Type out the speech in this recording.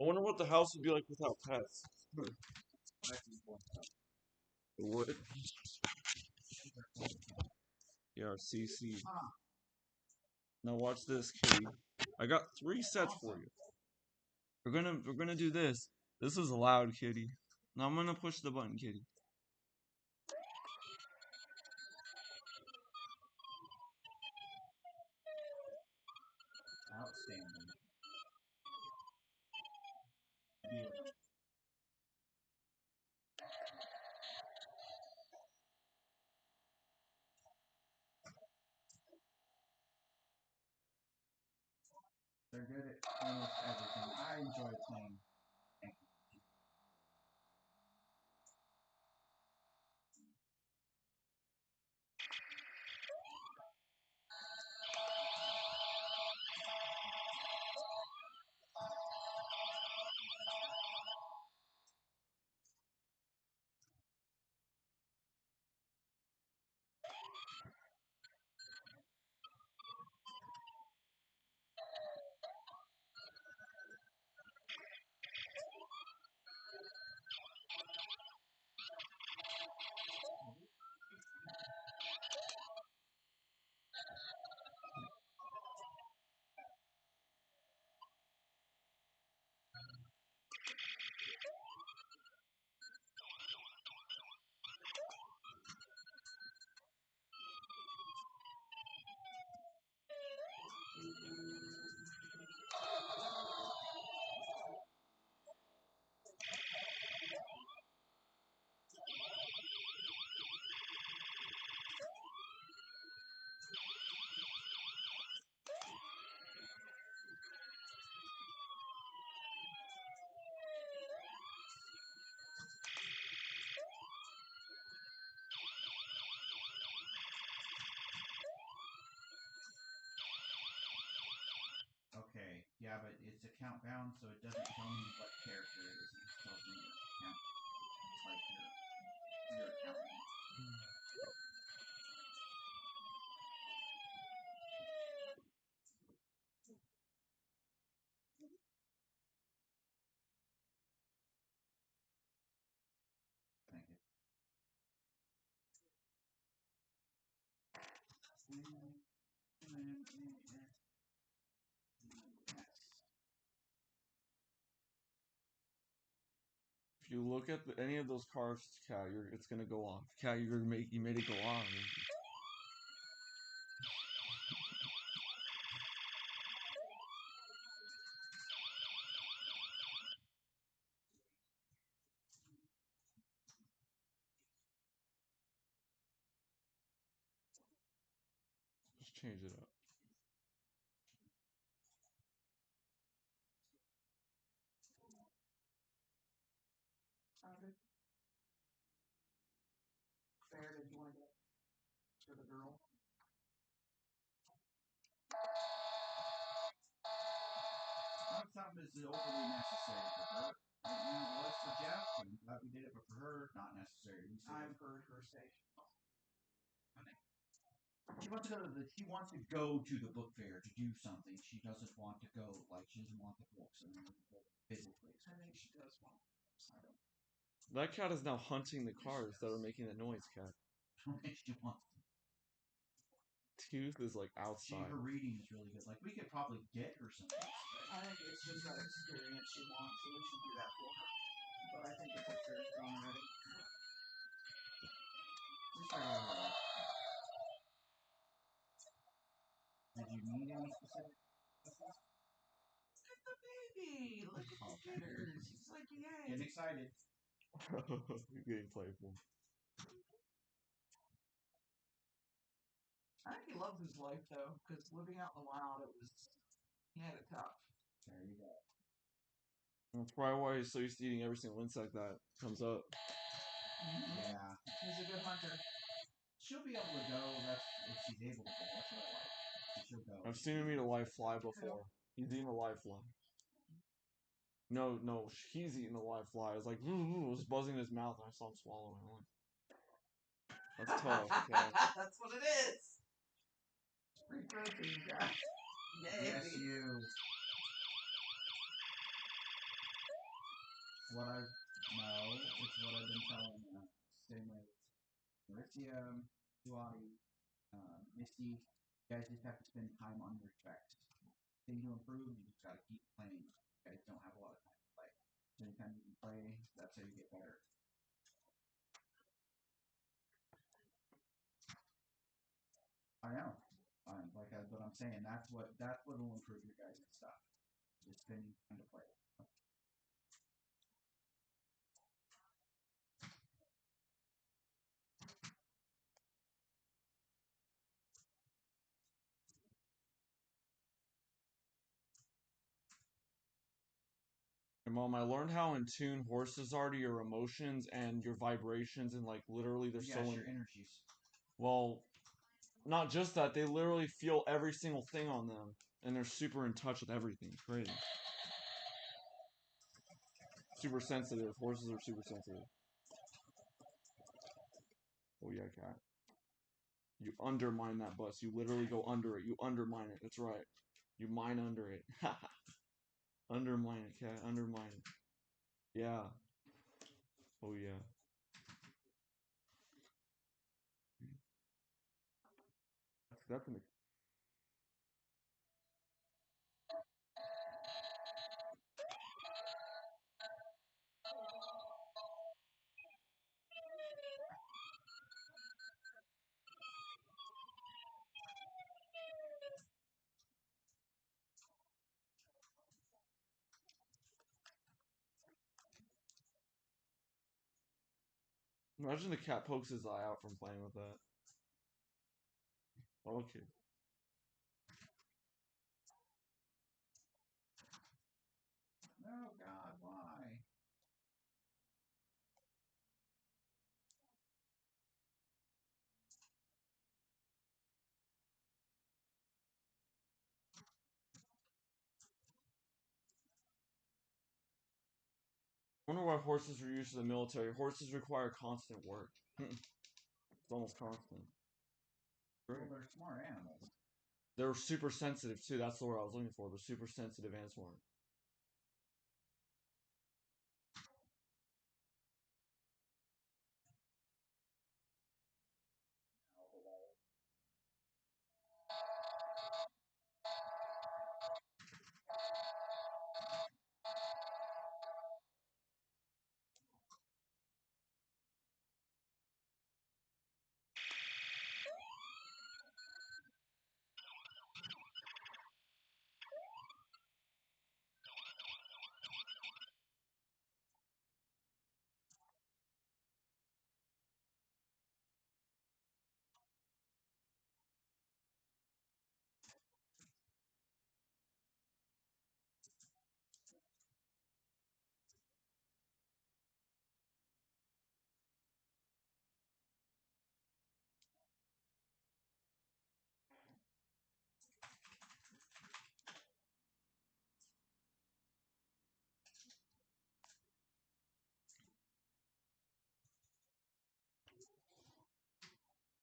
I wonder what the house would be like without pets. It would. Yeah, CC. Now watch this, kitty. I got 3 sets for you. We're gonna do this. This is loud, kitty. Now I'm gonna push the button, kitty. Outstanding. They're good at almost everything. I enjoy playing. Okay, yeah, but it's account bound, so it doesn't tell me what character it is. It just tells me your account. It's like your account name. Thank you. If you look at any of those cards, Cal, it's gonna go off. Cal, you made it go on. Just change it up. Fair, did you want to get for the girl? Not something that's overly necessary for her. Right now it was for Jeff, and I'm glad we did it, but for her, not necessary. I've heard her say. She wants to go to she wants to go to the book fair to do something. She doesn't want to go, like, she doesn't want the books and physically. I think she does want. I don't. That cat is now hunting the cars that are making that noise, Cat. She wants. Tooth is like outside. Her reading is really good. Like, we could probably get her some books. I think it's just that experience she wants, so we should do that for her. But I think the book fair is gone already. Just regular. Did you need any specific? Look at the baby! Look at the critters! He's like, yay! Getting excited. You're getting playful. I think he loved his life though, because living out in the wild, he had it tough. There you go. That's probably why he's so used to eating every single insect that comes up. Yeah. He's a good hunter. She'll be able to go. That's if she's able to go. That's what I like. She'll go. I've seen him eat a live fly before. He's eaten a live fly. No, he's eating a live fly. It was like, it was buzzing in his mouth, and I saw him swallowing it. That's tough. Okay? That's what it is. Free protein, guys. Yay. Yes, you. what I've been telling same with Maricia, Duati, Misty. You guys just have to spend time on your tracks. Thing to improve, you just gotta keep playing. You guys don't have a lot of time to play. So anytime you can play, that's how you get better. I know. But I'm saying that's what will improve your guys' stuff. Just spending time to play. And Mom, I learned how in tune horses are to your emotions and your vibrations, and like literally they're Yeah, so your energies. well, not just that, they literally feel every single thing on them, and they're super in touch with everything. It's crazy. Super sensitive. Horses are super sensitive. Oh yeah, cat. You undermine that bus. You literally go under it. You undermine it. That's right. You mine under it. Undermine it, cat. Undermine it. Yeah. Oh yeah. That's an. Imagine the cat pokes his eye out from playing with that. Okay. Oh God, why? I wonder why horses are used in the military. Horses require constant work. It's almost constant. Well, they're smart animals. They're super sensitive too. That's the word I was looking for. But super sensitive and smart.